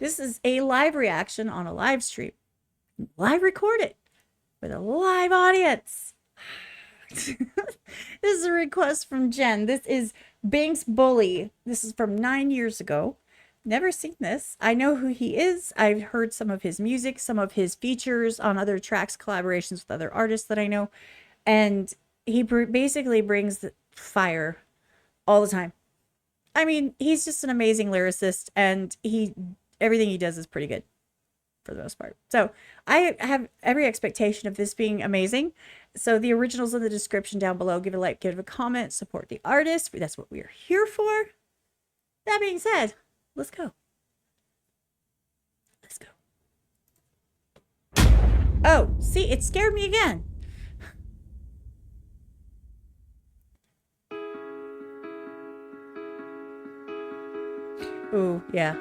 This is a live reaction on a live stream. Live recorded with a live audience. This is a request from Jen. This is Bingx Bully. This is from 9 years ago. Never seen this. I know who he is. I've heard some of his music, some of his features on other tracks, collaborations with other artists that I know. And he basically brings the fire all the time. I mean, he's just an amazing lyricist, and everything he does is pretty good for the most part. So I have every expectation of this being amazing. So the original's in the description down below. Give it a like, give it a comment, support the artist. That's what we are here for. That being said, let's go. Let's go. Oh, see, it scared me again. Ooh, yeah.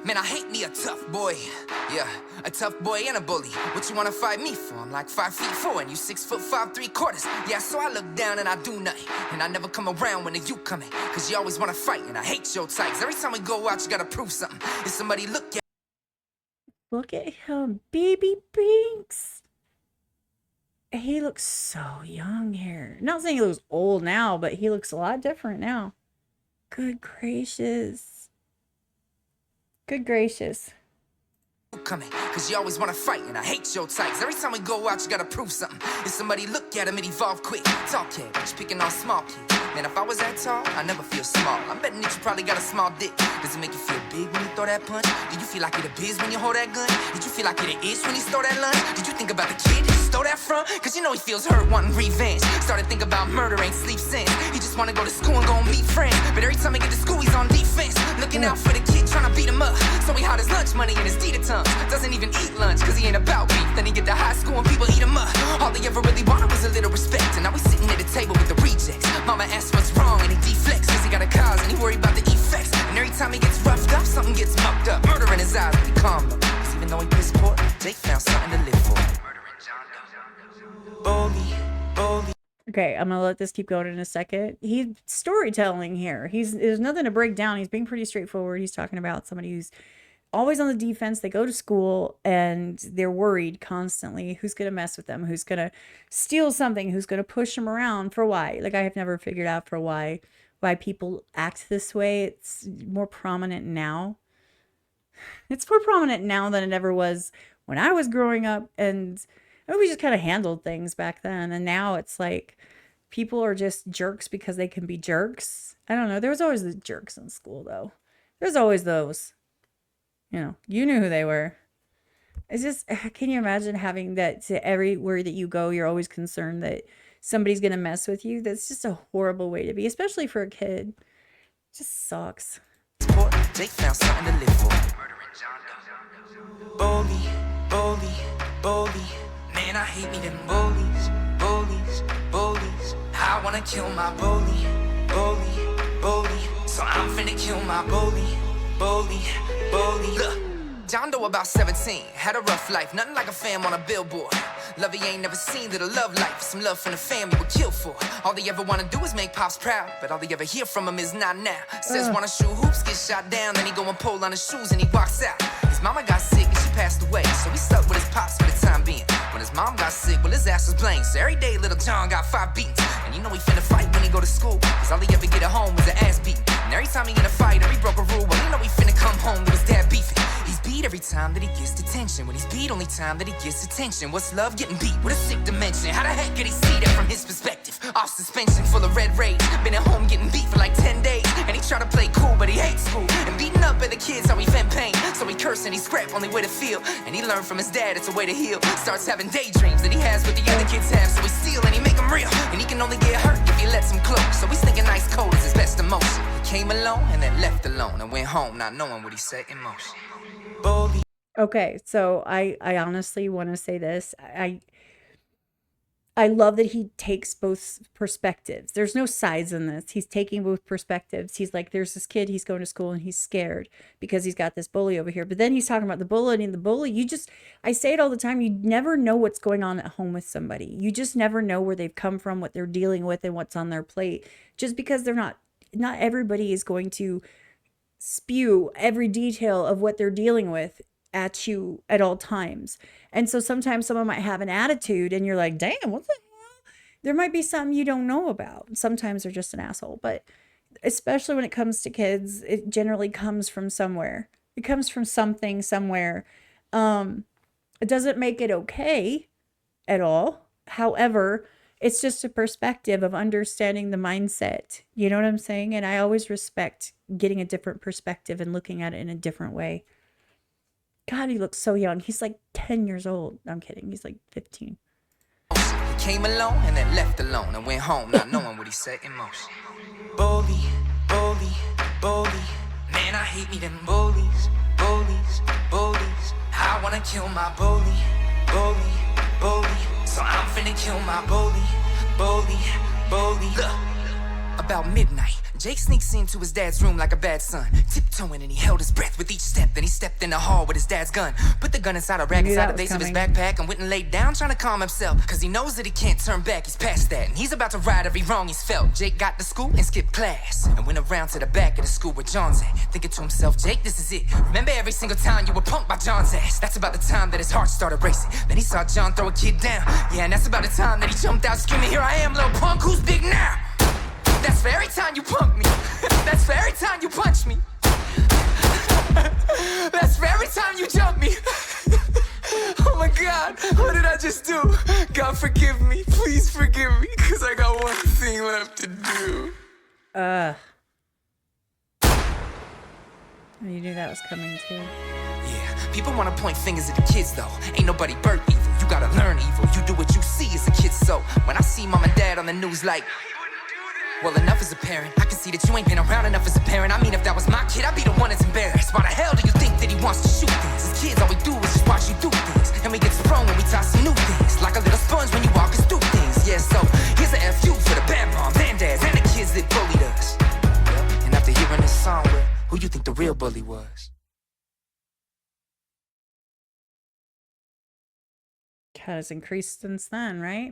Man, I hate me a tough boy. Yeah, a tough boy and a bully. What you wanna fight me for? I'm like 5'4" and you 6'5" 3/4. Yeah, so I look down and I do nothing. And I never come around when you coming. Cause you always wanna fight and I hate your types. Every time we go out, you gotta prove something. If somebody look at him, baby Bingx. He looks so young here. Not saying he looks old now, but he looks a lot different now. Good gracious. Good gracious. Coming, cause you always wanna fight and I hate your types. Every time we go out, you gotta prove something. If somebody look at him, it evolve quick. Talk head, bitch picking on small kids. Man, if I was that tall, I never feel small. I'm betting that you probably got a small dick. Does it make you feel big when you throw that punch? Do you feel like it a biz when you hold that gun? Did you feel like it a itch when you stole that lunch? Did you think about the kid you stole that from? Cause you know he feels hurt, wanting revenge. Started thinking about murder, ain't sleep since. He just wanna go to school and go and meet friends. But every time he get to school, he's on defense. Looking out for the kid, trying to beat him up. So he hide his lunch money in his Dita tongue. Doesn't even eat lunch, cause he ain't about beef. Then he get to high school and people eat him up. All he ever really wanted was a little respect. And now he's sitting at the table with the rejects. Mama asked what's wrong and he deflects. Cause he got a cause and he worried about the effects. And every time he gets roughed up, something gets mucked up. Murder in his eyes, but he calm though. Cause even though he pissed poor, Jake found something to live for. Bully. Okay, I'm gonna let this keep going in a second. He's storytelling here. There's nothing to break down. He's being pretty straightforward. He's talking about somebody who's always on the defense. They go to school and they're worried constantly. Who's going to mess with them? Who's going to steal something? Who's going to push them around? For why? Like, I have never figured out for why people act this way. It's more prominent now. It's more prominent now than it ever was when I was growing up. And we just kind of handled things back then. And now it's like people are just jerks because they can be jerks. I don't know. There was always the jerks in school, though. There's always those. You know, you knew who they were. It's just, can you imagine having that to everywhere that you go? You're always concerned that somebody's going to mess with you. That's just a horrible way to be, especially for a kid. It just sucks. Jake found something to live for. Bully. Man, I hate me them bullies. I wanna kill my bully. So I'm finna kill my bully. Look, John Doe about 17, had a rough life, nothing like a fam on a billboard. Love he ain't never seen that a love life, some love from the family would kill for. All they ever wanna do is make pops proud, but all they ever hear from him is not now. Says wanna shoot hoops, get shot down, then he go and pull on his shoes and he walks out. His mama got sick and she passed away, so he stuck with his pops for the time being. When his mom got sick, well his ass was blamed, so every day little John got 5 beats. And you know he finna fight when he go to school, cause all he ever get at home was an ass beat. And every time he in a fight or he broke a rule, well you know he finna come home to his dad beefing. He's beat every time that he gets detention. When he's beat, only time that he gets attention. What's love? Getting beat with a sick dimension. How the heck could he see that from his perspective? Off suspension, full of red rage. Been at home getting beat for like 10 days. And he try to play cool, but he hates school. And beating up at the kids, how he vent pain. So he curse and he scrap, only way to feel. And he learned from his dad, it's a way to heal. Starts having daydreams that he has what the other kids have. So he steal and he make them real. And he can only get hurt if he lets him close. So he's thinking ice cold is his best emotion. He came alone and then left alone. And went home not knowing what he set in motion. Okay, so I honestly want to say this. I love that he takes both perspectives. There's no sides in this. He's taking both perspectives. He's like, there's this kid, he's going to school and he's scared because he's got this bully over here. But then he's talking about the bully and the bully. I say it all the time. You never know what's going on at home with somebody. You just never know where they've come from, what they're dealing with, and what's on their plate. Just because not everybody is going to spew every detail of what they're dealing with at you at all times. And so sometimes someone might have an attitude and you're like, damn, what the hell? There might be something you don't know about. Sometimes they're just an asshole. But especially when it comes to kids, it generally comes from somewhere. It comes from something somewhere. It doesn't make it okay at all. However, it's just a perspective of understanding the mindset. You know what I'm saying? And I always respect getting a different perspective and looking at it in a different way. God, he looks so young. He's like 10 years old. I'm kidding. He's like 15. He came alone and then left alone and went home not knowing what he set in motion. Bully, bully, bully. Man, I hate me them bullies, bullies, bullies. I wanna kill my bully, bully, bully. So I'm finna kill my bully, bully, bully. Look, about midnight, Jake sneaks into his dad's room like a bad son, tiptoeing and he held his breath with each step. Then he stepped in the hall with his dad's gun, put the gun inside a rack inside the base of his backpack, and went and laid down trying to calm himself, cause he knows that he can't turn back. He's past that and he's about to right every wrong he's felt. Jake got to school and skipped class and went around to the back of the school where John's at, thinking to himself, Jake, this is it. Remember every single time you were punked by John's ass? That's about the time that his heart started racing. Then he saw John throw a kid down, yeah, and that's about the time that he jumped out screaming, here I am, little punk, who's big now? That's for every time you punk me. That's for every time you punch me. That's for every time you jump me. Oh my God, what did I just do? God forgive me, please forgive me, cause I got one thing left to do. You knew that was coming too. Yeah, people wanna point fingers at the kids though. Ain't nobody birth evil, you gotta learn evil. You do what you see as a kid, so when I see mom and dad on the news like, well, enough is apparent. I can see that you ain't been around enough as a parent. I mean, if that was my kid, I'd be the one that's embarrassed. Why the hell do you think that he wants to shoot things? As kids, all we do is just watch you do things, and we get sprung when we try some new things, like a little sponge when you walk us through things. Yeah, so here's a FU for the bad moms and dads and the kids that bullied us. And after hearing this song, well, who you think the real bully was? God, it's increased since then, right?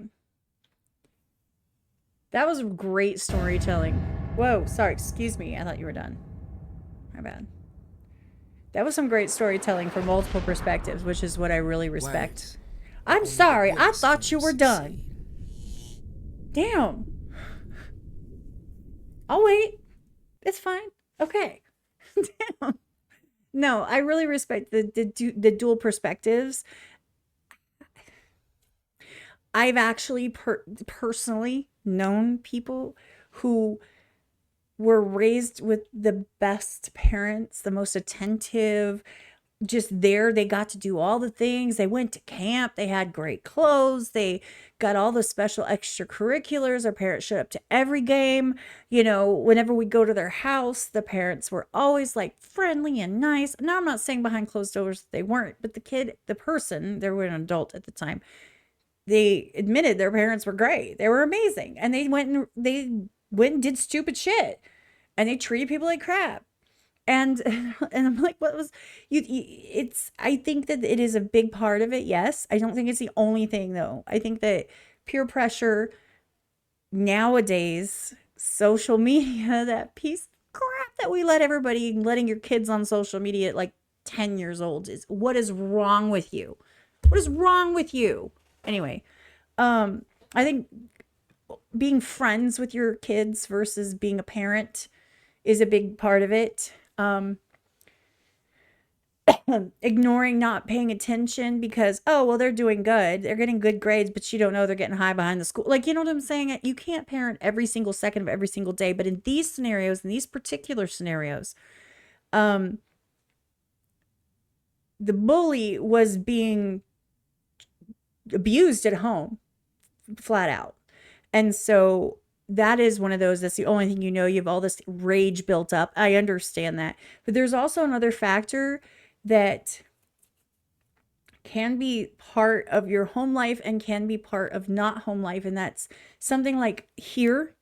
That was great storytelling. Whoa, sorry, excuse me. I thought you were done. My bad. That was some great storytelling from multiple perspectives, which is what I really respect. I'm sorry, I thought you were done. Damn. I'll wait. It's fine. Okay. Damn. No, I really respect the dual perspectives. I've actually personally known people who were raised with the best parents, the most attentive, just there. They got to do all the things. They went to camp. They had great clothes. They got all the special extracurriculars. Our parents showed up to every game. You know, whenever we go to their house, the parents were always like friendly and nice. Now, I'm not saying behind closed doors they weren't, but the person, they were an adult at the time, they admitted their parents were great. They were amazing. And they went and did stupid shit. And they treated people like crap. And I'm like, what was I think that it is a big part of it. Yes. I don't think it's the only thing though. I think that peer pressure nowadays, social media, that piece of crap that we letting your kids on social media at like 10 years old is, what is wrong with you? What is wrong with you? Anyway, I think being friends with your kids versus being a parent is a big part of it. Ignoring, not paying attention because, oh, well, they're doing good. They're getting good grades, but you don't know they're getting high behind the school. Like, you know what I'm saying? You can't parent every single second of every single day. But in these scenarios, in these particular scenarios, the bully was being abused at home, flat out. And so that is one of those, that's the only thing you know. You have all this rage built up. I understand that. But there's also another factor that can be part of your home life and can be part of not home life. And that's something like here,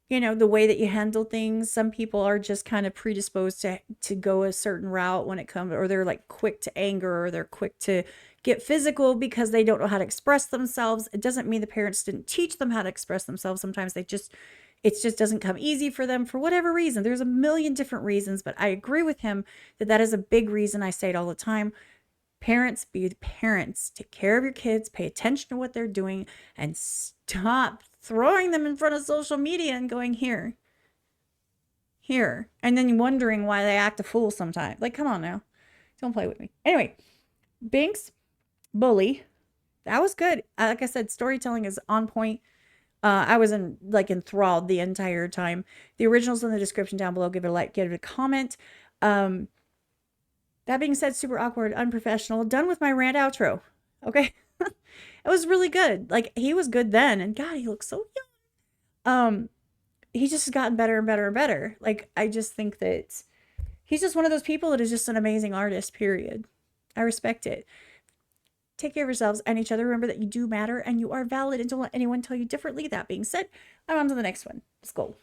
you know, the way that you handle things. Some people are just kind of predisposed to go a certain route when it comes, or they're like quick to anger, or they're quick to get physical because they don't know how to express themselves. It doesn't mean the parents didn't teach them how to express themselves. Sometimes it just doesn't come easy for them for whatever reason. There's a million different reasons, but I agree with him that that is a big reason. I say it all the time. Parents, be parents. Take care of your kids. Pay attention to what they're doing, and stop throwing them in front of social media and going here, and then wondering why they act a fool sometimes. Like, come on now. Don't play with me. Anyway, Bingx, bully. That was good. Like I said, storytelling is on point. I was enthralled the entire time. The original's in the description down below. Give it a like, give it a comment. That being said, super awkward, unprofessional. Done with my rant outro. Okay. It was really good. Like, he was good then, and God, he looks so young. He's just gotten better and better and better. Like, I just think that he's just one of those people that is just an amazing artist, period. I respect it. Take care of yourselves and each other. Remember that you do matter and you are valid, and don't let anyone tell you differently. That being said, I'm on to the next one. Let's go.